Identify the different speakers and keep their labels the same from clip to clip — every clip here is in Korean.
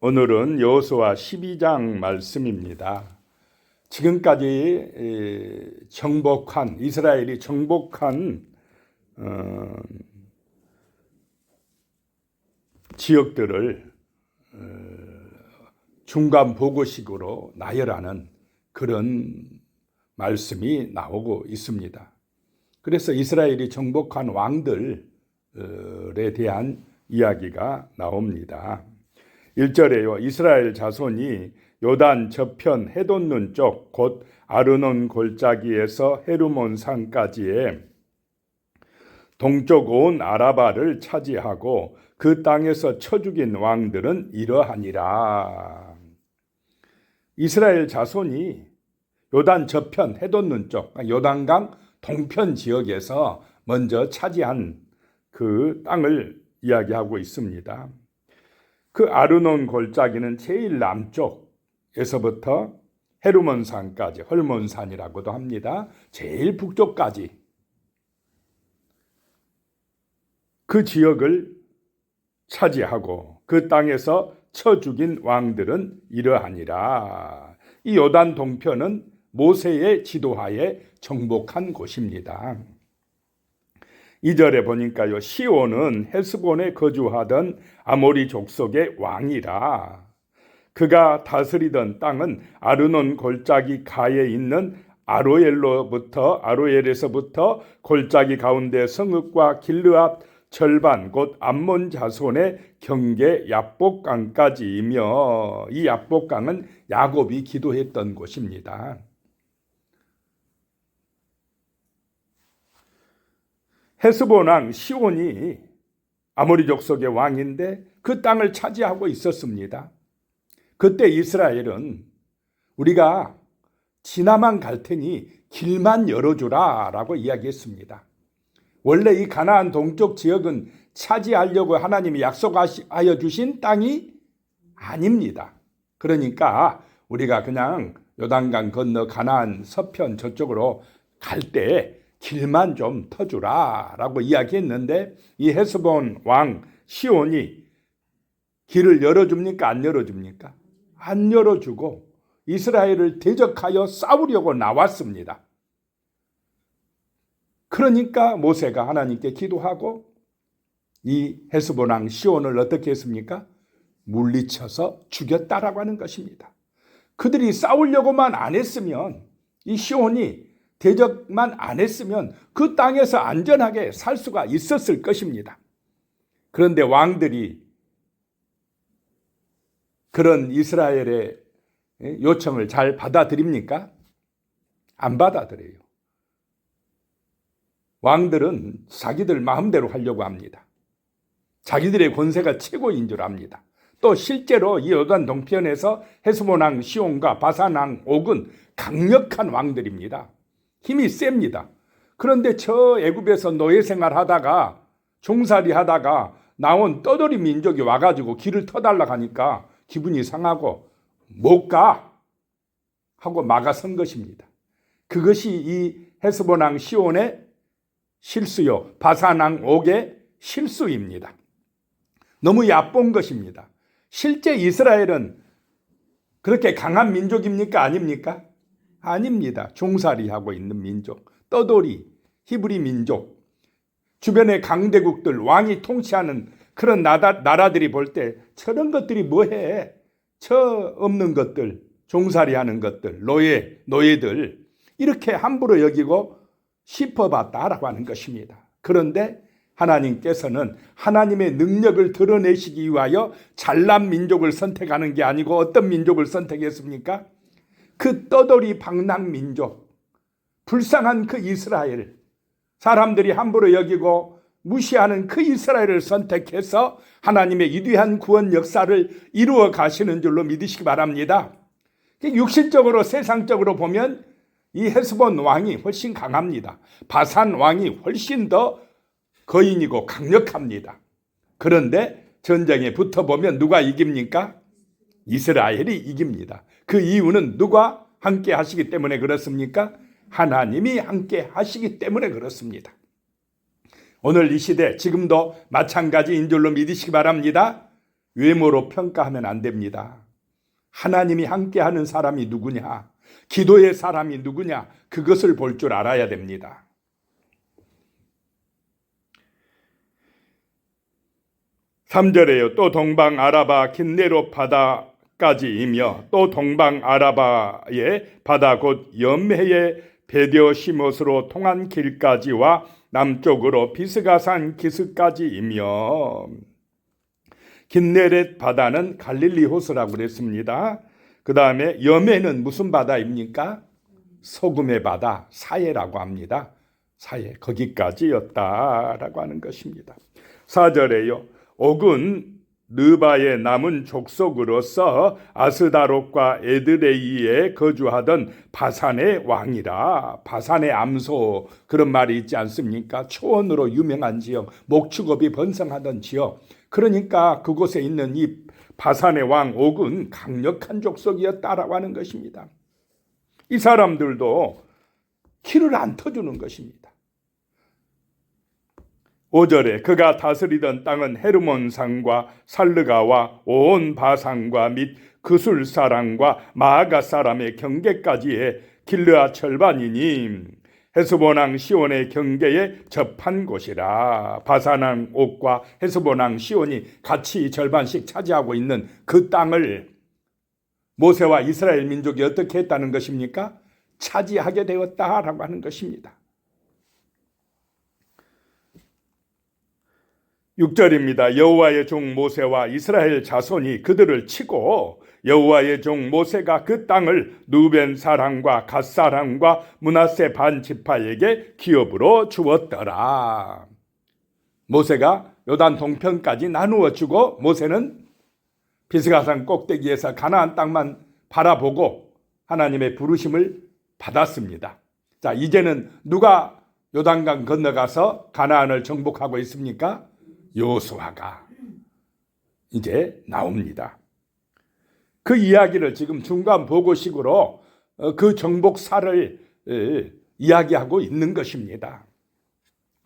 Speaker 1: 오늘은 여호수아 12장 말씀입니다. 지금까지 이스라엘이 정복한 지역들을 중간 보고식으로 나열하는 그런 말씀이 나오고 있습니다. 그래서 이스라엘이 정복한 왕들에 대한 이야기가 나옵니다. 1절에요. 이스라엘 자손이 요단 저편 해돋는 쪽 곧 아르논 골짜기에서 헤르몬 산까지의 동쪽 온 아라바를 차지하고 그 땅에서 쳐 죽인 왕들은 이러하니라. 이스라엘 자손이 요단 저편 해돋는 쪽 요단강 동편 지역에서 먼저 차지한 그 땅을 이야기하고 있습니다. 그 아르논 골짜기는 제일 남쪽에서부터 헤르몬 산까지, 헐몬 산이라고도 합니다. 제일 북쪽까지 그 지역을 차지하고 그 땅에서 쳐 죽인 왕들은 이러하니라. 이 요단 동편은 모세의 지도하에 정복한 곳입니다. 2절에 보니까요. 시온은 헤스본에 거주하던 아모리 족속의 왕이라. 그가 다스리던 땅은 아르논 골짜기 가에 있는 아로엘에서부터 골짜기 가운데 성읍과 길르앗 절반 곧 암몬 자손의 경계 야복강까지이며 이 야복강은 야곱이 기도했던 곳입니다. 헤스본 왕 시온이 아모리 족속의 왕인데 그 땅을 차지하고 있었습니다. 그때 이스라엘은 우리가 지나만 갈 테니 길만 열어주라 라고 이야기했습니다. 원래 이 가나안 동쪽 지역은 차지하려고 하나님이 약속하여 주신 땅이 아닙니다. 그러니까 우리가 그냥 요단강 건너 가나안 서편 저쪽으로 갈 때 길만 좀 터주라 라고 이야기했는데 이 헤스본 왕 시온이 길을 열어줍니까? 안 열어줍니까? 안 열어주고 이스라엘을 대적하여 싸우려고 나왔습니다. 그러니까 모세가 하나님께 기도하고 이 헤스본 왕 시온을 어떻게 했습니까? 물리쳐서 죽였다라고 하는 것입니다. 그들이 싸우려고만 안 했으면 이 시온이 대적만 안 했으면 그 땅에서 안전하게 살 수가 있었을 것입니다. 그런데 왕들이 그런 이스라엘의 요청을 잘 받아들입니까? 안 받아들여요. 왕들은 자기들 마음대로 하려고 합니다. 자기들의 권세가 최고인 줄 압니다. 또 실제로 이 요단 동편에서 헤스본 왕 시온과 바산 왕 옥은 강력한 왕들입니다. 힘이 셉니다. 그런데 저 애굽에서 노예 생활하다가 종살이 하다가 나온 떠돌이 민족이 와가지고 길을 터달라고 하니까 기분이 상하고 못 가 하고 막아선 것입니다. 그것이 이 헤스본 왕 시온의 실수요, 바산 왕 옥의 실수입니다. 너무 얕본 것입니다. 실제 이스라엘은 그렇게 강한 민족입니까? 아닙니까? 아닙니다. 종살이하고 있는 민족, 떠돌이, 히브리 민족, 주변의 강대국들, 왕이 통치하는 그런 나라들이 볼 때 저런 것들이 뭐해? 저 없는 것들, 종살이하는 것들, 노예들 이렇게 함부로 여기고 씹어봤다라고 하는 것입니다. 그런데 하나님께서는 하나님의 능력을 드러내시기 위하여 잘난 민족을 선택하는 게 아니고 어떤 민족을 선택했습니까? 그 떠돌이 방랑 민족, 불쌍한 그 이스라엘, 사람들이 함부로 여기고 무시하는 그 이스라엘을 선택해서 하나님의 위대한 구원 역사를 이루어 가시는 줄로 믿으시기 바랍니다. 육신적으로 세상적으로 보면 이 헤스본 왕이 훨씬 강합니다. 바산 왕이 훨씬 더 거인이고 강력합니다. 그런데 전쟁에 붙어보면 누가 이깁니까? 이스라엘이 이깁니다. 그 이유는 누가 함께 하시기 때문에 그렇습니까? 하나님이 함께 하시기 때문에 그렇습니다. 오늘 이 시대 지금도 마찬가지인 줄로 믿으시기 바랍니다. 외모로 평가하면 안 됩니다. 하나님이 함께하는 사람이 누구냐, 기도의 사람이 누구냐, 그것을 볼 줄 알아야 됩니다. (3절에요) 또 동방 아라바 킨네롯 바다까지이며 또 동방 아라바의 바다 곧 염해의 베드여 시못으로 통한 길까지와 남쪽으로 비스가산 기슭까지이며, 긴네렛 바다는 갈릴리 호수라고 그랬습니다. 그 다음에 염해는 무슨 바다입니까? 소금의 바다, 사해라고 합니다. 사해, 거기까지였다라고 하는 것입니다. 4절에요. 옥은 느바의 남은 족속으로서 아스다롯과 에드레이에 거주하던 바산의 왕이라. 바산의 암소, 그런 말이 있지 않습니까? 초원으로 유명한 지역, 목축업이 번성하던 지역. 그러니까 그곳에 있는 이 바산의 왕 옥은 강력한 족속이었다라고 하는 것입니다. 이 사람들도 키를 안 터주는 것입니다. 5절에 그가 다스리던 땅은 헤르몬 산과 살르가와 온 바산과 및 그술 사람과 마아가 사람의 경계까지의 길르앗 절반이니 헤스본 왕 시온의 경계에 접한 곳이라. 바산 왕 옥과 헤스본 왕 시온이 같이 절반씩 차지하고 있는 그 땅을 모세와 이스라엘 민족이 어떻게 했다는 것입니까? 차지하게 되었다라고 하는 것입니다. 6절입니다. 여호와의 종 모세와 이스라엘 자손이 그들을 치고 여호와의 종 모세가 그 땅을 누벤 사람과 갓 사람과 므낫세 반 지파에게 기업으로 주었더라. 모세가 요단 동편까지 나누어 주고 모세는 비스가산 꼭대기에서 가나안 땅만 바라보고 하나님의 부르심을 받았습니다. 자, 이제는 누가 요단강 건너가서 가나안을 정복하고 있습니까? 여호수아가 이제 나옵니다. 그 이야기를 지금 중간 보고식으로 그 정복사를 이야기하고 있는 것입니다.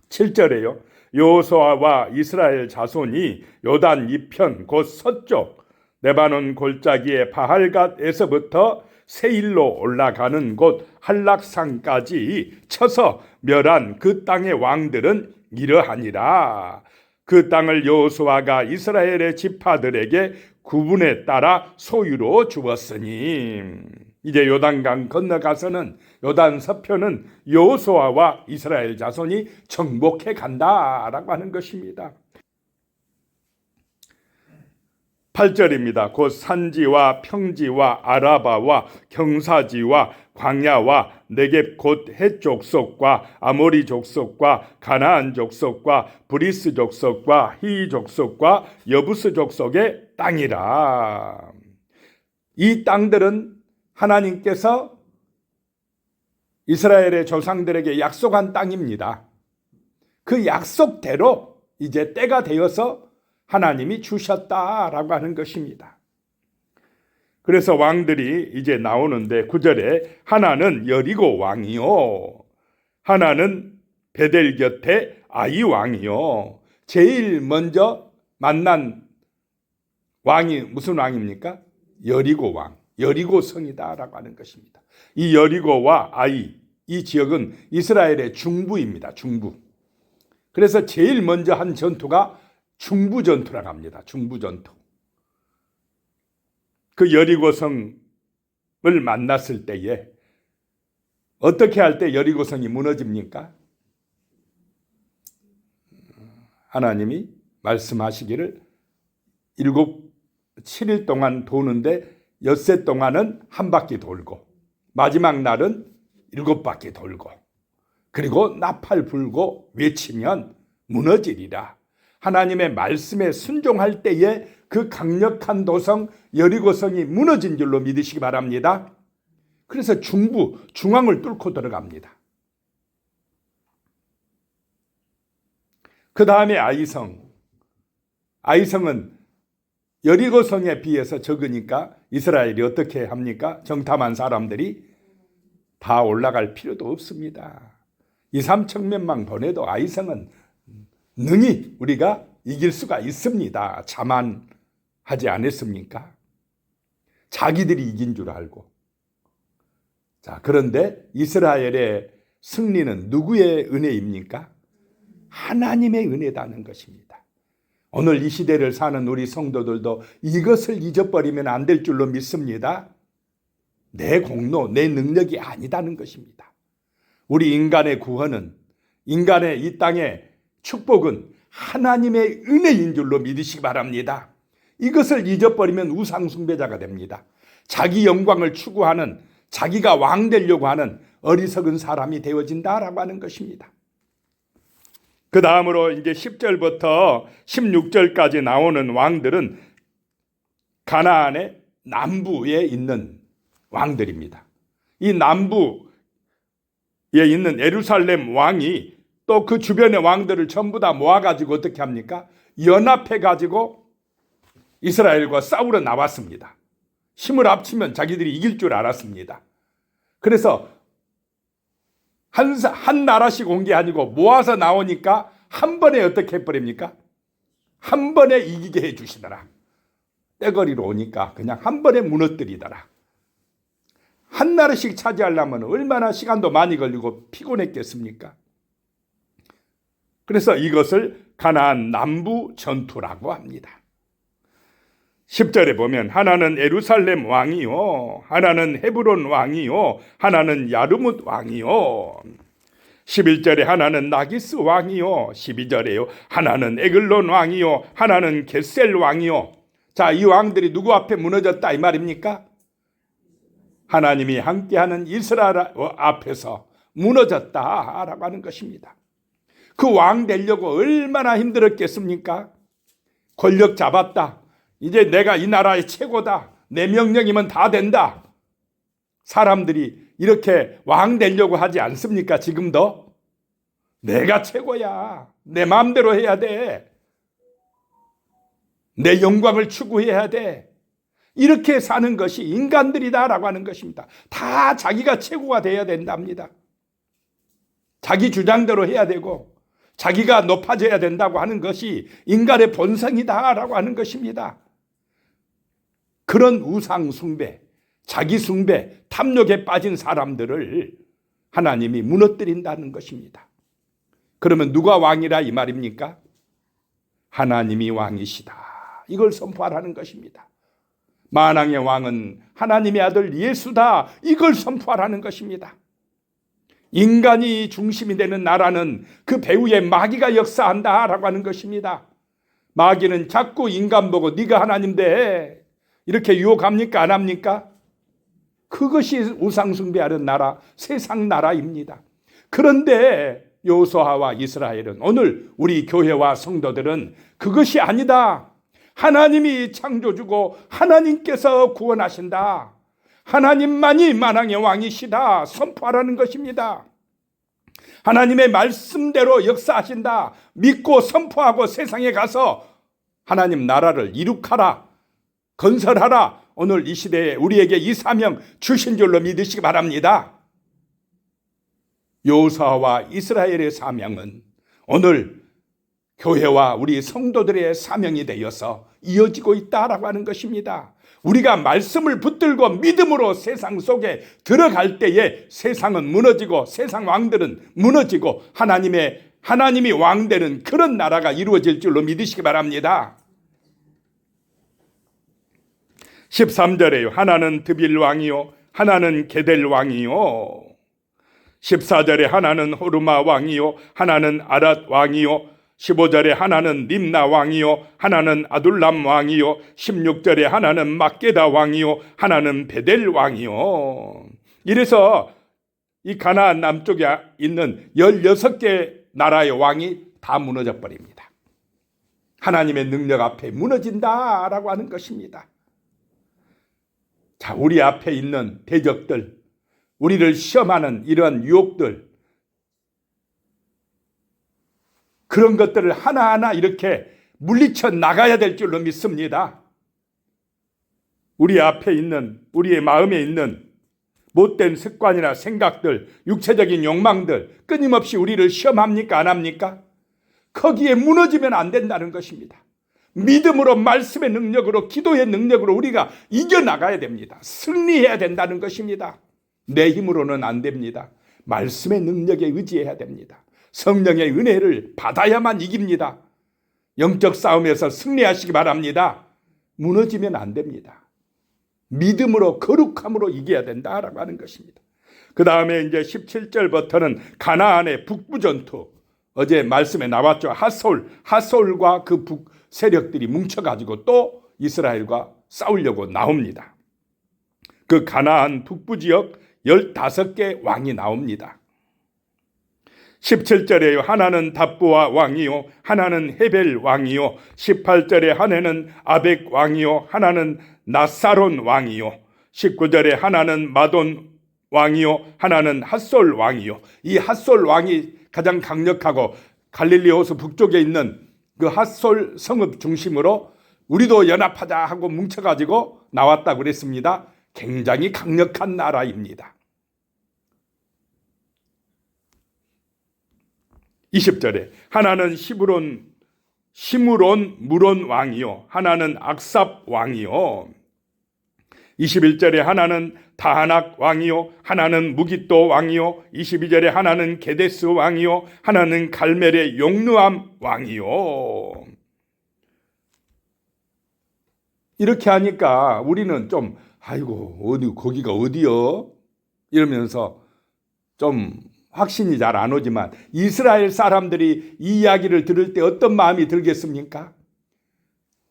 Speaker 1: 7절에요. 여호수아와 이스라엘 자손이 요단 이편 곧 서쪽 레바논 골짜기의 바할갓에서부터 세일로 올라가는 곳 한락산까지 쳐서 멸한 그 땅의 왕들은 이러하니라. 그 땅을 여호수아가 이스라엘의 지파들에게 구분에 따라 소유로 주었으니. 이제 요단강 건너가서는 요단 서편은 여호수아와 이스라엘 자손이 정복해 간다라고 하는 것입니다. 8절입니다. 곧 산지와 평지와 아라바와 경사지와 광야와 네겝 곧 헷 족속과 아모리 족속과 가나안 족속과 브리스 족속과 히 족속과 여부스 족속의 땅이라. 이 땅들은 하나님께서 이스라엘의 조상들에게 약속한 땅입니다. 그 약속대로 이제 때가 되어서 하나님이 주셨다라고 하는 것입니다. 그래서 왕들이 이제 나오는데 9절에 하나는 여리고 왕이요, 하나는 베델 곁에 아이 왕이요. 제일 먼저 만난 왕이 무슨 왕입니까? 여리고 왕, 여리고 성이다라고 하는 것입니다. 이 여리고와 아이, 이 지역은 이스라엘의 중부입니다. 중부. 그래서 제일 먼저 한 전투가 중부 전투라고 합니다. 중부 전투. 그 여리고성을 만났을 때에 어떻게 할 때 여리고성이 무너집니까? 하나님이 말씀하시기를 7일 동안 도는데 엿새 동안은 한 바퀴 돌고 마지막 날은 7바퀴 돌고 그리고 나팔 불고 외치면 무너지리라. 하나님의 말씀에 순종할 때에 그 강력한 도성 여리고성이 무너진 줄로 믿으시기 바랍니다. 그래서 중앙을 뚫고 들어갑니다. 그 다음에 아이성은 여리고성에 비해서 적으니까 이스라엘이 어떻게 합니까? 정탐한 사람들이 다 올라갈 필요도 없습니다. 2, 3천명만 보내도 아이성은 능히 우리가 이길 수가 있습니다. 자만 하지 않았습니까? 자기들이 이긴 줄 알고. 자, 그런데 이스라엘의 승리는 누구의 은혜입니까? 하나님의 은혜다는 것입니다. 오늘 이 시대를 사는 우리 성도들도 이것을 잊어버리면 안 될 줄로 믿습니다. 내 공로, 내 능력이 아니다는 것입니다. 우리 인간의 구원은, 인간의 이 땅의 축복은 하나님의 은혜인 줄로 믿으시기 바랍니다. 이것을 잊어버리면 우상 숭배자가 됩니다. 자기 영광을 추구하는, 자기가 왕 되려고 하는 어리석은 사람이 되어진다라고 하는 것입니다. 그 다음으로 이제 10절부터 16절까지 나오는 왕들은 가나안의 남부에 있는 왕들입니다. 이 남부에 있는 예루살렘 왕이 또 그 주변의 왕들을 전부 다 모아가지고 어떻게 합니까? 연합해가지고 이스라엘과 싸우러 나왔습니다. 힘을 합치면 자기들이 이길 줄 알았습니다. 그래서 한 나라씩 온 게 아니고 모아서 나오니까 한 번에 어떻게 해버립니까? 한 번에 이기게 해주시더라. 떼거리로 오니까 그냥 한 번에 무너뜨리더라. 한 나라씩 차지하려면 얼마나 시간도 많이 걸리고 피곤했겠습니까? 그래서 이것을 가나안 남부 전투라고 합니다. 10절에 보면 하나는 예루살렘 왕이요, 하나는 헤브론 왕이요, 하나는 야르뭇 왕이요. 11절에 하나는 나기스 왕이요, 12절에요 하나는 에글론 왕이요, 하나는 게셀 왕이요. 자, 이 왕들이 누구 앞에 무너졌다 이 말입니까? 하나님이 함께하는 이스라엘 앞에서 무너졌다라고 하는 것입니다. 그 왕 되려고 얼마나 힘들었겠습니까? 권력 잡았다. 이제 내가 이 나라의 최고다. 내 명령이면 다 된다. 사람들이 이렇게 왕 되려고 하지 않습니까? 지금도? 내가 최고야. 내 마음대로 해야 돼. 내 영광을 추구해야 돼. 이렇게 사는 것이 인간들이다라고 하는 것입니다. 다 자기가 최고가 돼야 된답니다. 자기 주장대로 해야 되고 자기가 높아져야 된다고 하는 것이 인간의 본성이다라고 하는 것입니다. 그런 우상 숭배, 자기 숭배, 탐욕에 빠진 사람들을 하나님이 무너뜨린다는 것입니다. 그러면 누가 왕이라 이 말입니까? 하나님이 왕이시다. 이걸 선포하라는 것입니다. 만왕의 왕은 하나님의 아들 예수다. 이걸 선포하라는 것입니다. 인간이 중심이 되는 나라는 그 배후에 마귀가 역사한다라고 하는 것입니다. 마귀는 자꾸 인간 보고 네가 하나님 돼. 이렇게 유혹합니까? 안 합니까? 그것이 우상숭배하는 나라, 세상 나라입니다. 그런데 여호수아와 이스라엘은, 오늘 우리 교회와 성도들은 그것이 아니다. 하나님이 창조주고 하나님께서 구원하신다. 하나님만이 만왕의 왕이시다. 선포하라는 것입니다. 하나님의 말씀대로 역사하신다. 믿고 선포하고 세상에 가서 하나님 나라를 이룩하라. 건설하라. 오늘 이 시대에 우리에게 이 사명 주신 줄로 믿으시기 바랍니다. 여호수아와 이스라엘의 사명은 오늘 교회와 우리 성도들의 사명이 되어서 이어지고 있다라고 하는 것입니다. 우리가 말씀을 붙들고 믿음으로 세상 속에 들어갈 때에 세상은 무너지고 세상 왕들은 무너지고 하나님이 왕되는 그런 나라가 이루어질 줄로 믿으시기 바랍니다. 13절에요. 하나는 드빌 왕이요, 하나는 게델 왕이요. 14절에 하나는 호르마 왕이요, 하나는 아랏 왕이요. 15절에 하나는 림나 왕이요, 하나는 아둘람 왕이요. 16절에 하나는 막게다 왕이요, 하나는 베델 왕이요. 이래서 이 가나안 남쪽에 있는 16개 나라의 왕이 다 무너져 버립니다. 하나님의 능력 앞에 무너진다라고 하는 것입니다. 자, 우리 앞에 있는 대적들, 우리를 시험하는 이런 유혹들, 그런 것들을 하나하나 이렇게 물리쳐 나가야 될 줄로 믿습니다. 우리 앞에 있는, 우리의 마음에 있는 못된 습관이나 생각들, 육체적인 욕망들 끊임없이 우리를 시험합니까? 안 합니까? 거기에 무너지면 안 된다는 것입니다. 믿음으로, 말씀의 능력으로, 기도의 능력으로 우리가 이겨나가야 됩니다. 승리해야 된다는 것입니다. 내 힘으로는 안 됩니다. 말씀의 능력에 의지해야 됩니다. 성령의 은혜를 받아야만 이깁니다. 영적 싸움에서 승리하시기 바랍니다. 무너지면 안 됩니다. 믿음으로, 거룩함으로 이겨야 된다라고 하는 것입니다. 그 다음에 이제 17절부터는 가나안의 북부 전투. 어제 말씀에 나왔죠. 핫솔과 그 북 세력들이 뭉쳐가지고 또 이스라엘과 싸우려고 나옵니다. 그 가나안 북부 지역 15개 왕이 나옵니다. 17절에요. 하나는 답보아 왕이요, 하나는 헤벨 왕이요. 18절에 하나는 아벡 왕이요, 하나는 나사론 왕이요. 19절에 하나는 마돈 왕이요, 하나는 핫솔 왕이요. 이 핫솔 왕이 가장 강력하고 갈릴리 호수 북쪽에 있는 그 핫솔 성읍 중심으로 우리도 연합하자 하고 뭉쳐가지고 나왔다고 그랬습니다. 굉장히 강력한 나라입니다. 20절에 하나는 시므론 무론 왕이요, 하나는 악삽 왕이요. 21절에 하나는 다하낙 왕이요, 하나는 무깃도 왕이요. 22절에 하나는 게데스 왕이요, 하나는 갈멜의 용르암 왕이요. 이렇게 하니까 우리는 좀 거기가 어디요? 이러면서 좀 확신이 잘 안 오지만 이스라엘 사람들이 이 이야기를 들을 때 어떤 마음이 들겠습니까?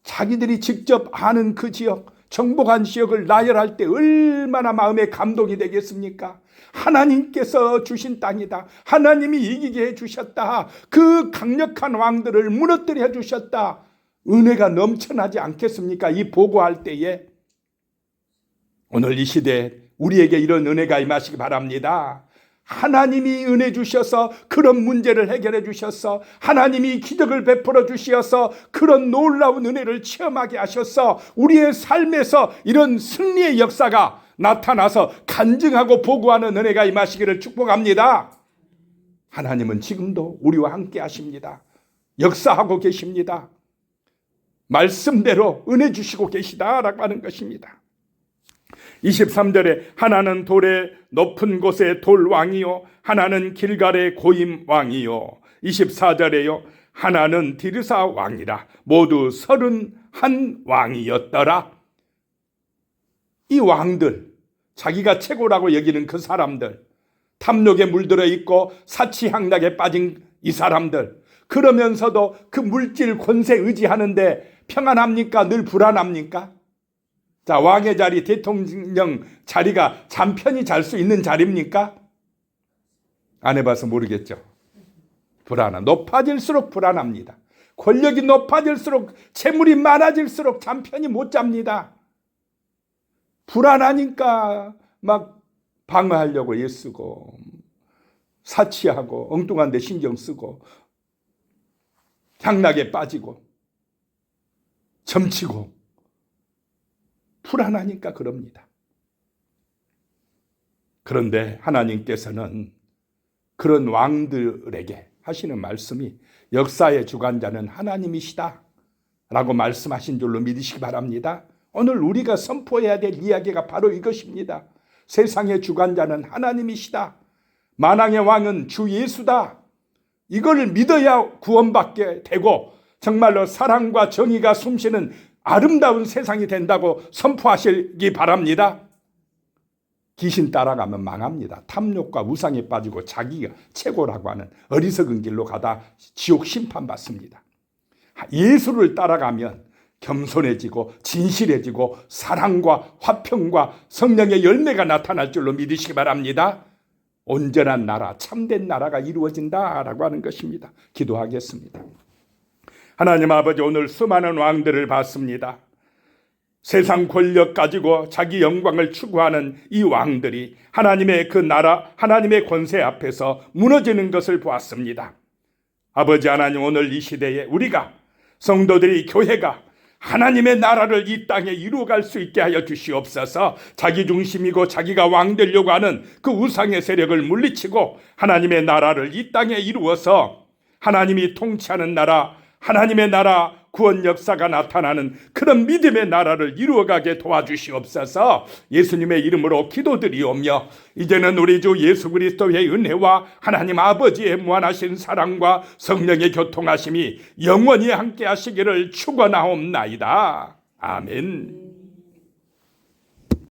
Speaker 1: 자기들이 직접 아는 그 지역, 정복한 지역을 나열할 때 얼마나 마음에 감동이 되겠습니까? 하나님께서 주신 땅이다. 하나님이 이기게 해주셨다. 그 강력한 왕들을 무너뜨려 주셨다. 은혜가 넘쳐나지 않겠습니까? 이 보고할 때에. 오늘 이 시대에 우리에게 이런 은혜가 임하시기 바랍니다. 하나님이 은혜 주셔서 그런 문제를 해결해 주셔서, 하나님이 기적을 베풀어 주셔서 그런 놀라운 은혜를 체험하게 하셔서 우리의 삶에서 이런 승리의 역사가 나타나서 간증하고 보고하는 은혜가 임하시기를 축복합니다. 하나님은 지금도 우리와 함께 하십니다. 역사하고 계십니다. 말씀대로 은혜 주시고 계시다라고 하는 것입니다. 23절에 하나는 돌의 높은 곳의 돌왕이요, 하나는 길갈의 고임 왕이요. 24절에요. 하나는 디르사 왕이라. 모두 31왕이었더라. 이 왕들, 자기가 최고라고 여기는 그 사람들, 탐욕에 물들어 있고 사치향락에 빠진 이 사람들, 그러면서도 그 물질 권세 의지하는데 평안합니까? 늘 불안합니까? 자, 왕의 자리, 대통령 자리가 잠 편히 잘 수 있는 자리입니까? 안 해봐서 모르겠죠. 높아질수록 불안합니다. 권력이 높아질수록, 재물이 많아질수록 잠 편히 못 잡니다. 불안하니까 막 방어하려고 애쓰고, 사치하고, 엉뚱한 데 신경 쓰고, 향락에 빠지고, 점치고, 불안하니까 그럽니다. 그런데 하나님께서는 그런 왕들에게 하시는 말씀이 역사의 주관자는 하나님이시다 라고 말씀하신 줄로 믿으시기 바랍니다. 오늘 우리가 선포해야 될 이야기가 바로 이것입니다. 세상의 주관자는 하나님이시다. 만왕의 왕은 주 예수다. 이걸 믿어야 구원받게 되고 정말로 사랑과 정의가 숨쉬는 아름다운 세상이 된다고 선포하시기 바랍니다. 귀신 따라가면 망합니다. 탐욕과 우상에 빠지고 자기가 최고라고 하는 어리석은 길로 가다 지옥 심판받습니다. 예수를 따라가면 겸손해지고 진실해지고 사랑과 화평과 성령의 열매가 나타날 줄로 믿으시기 바랍니다. 온전한 나라, 참된 나라가 이루어진다라고 하는 것입니다. 기도하겠습니다. 하나님 아버지, 오늘 수많은 왕들을 봤습니다. 세상 권력 가지고 자기 영광을 추구하는 이 왕들이 하나님의 그 나라, 하나님의 권세 앞에서 무너지는 것을 보았습니다. 아버지 하나님, 오늘 이 시대에 우리가 성도들이, 교회가 하나님의 나라를 이 땅에 이루어갈 수 있게 하여 주시옵소서. 자기 중심이고 자기가 왕 되려고 하는 그 우상의 세력을 물리치고 하나님의 나라를 이 땅에 이루어서 하나님이 통치하는 나라, 하나님의 나라, 구원 역사가 나타나는 그런 믿음의 나라를 이루어가게 도와주시옵소서. 예수님의 이름으로 기도드리오며 이제는 우리 주 예수 그리스도의 은혜와 하나님 아버지의 무한하신 사랑과 성령의 교통하심이 영원히 함께 하시기를 축원하옵나이다. 아멘.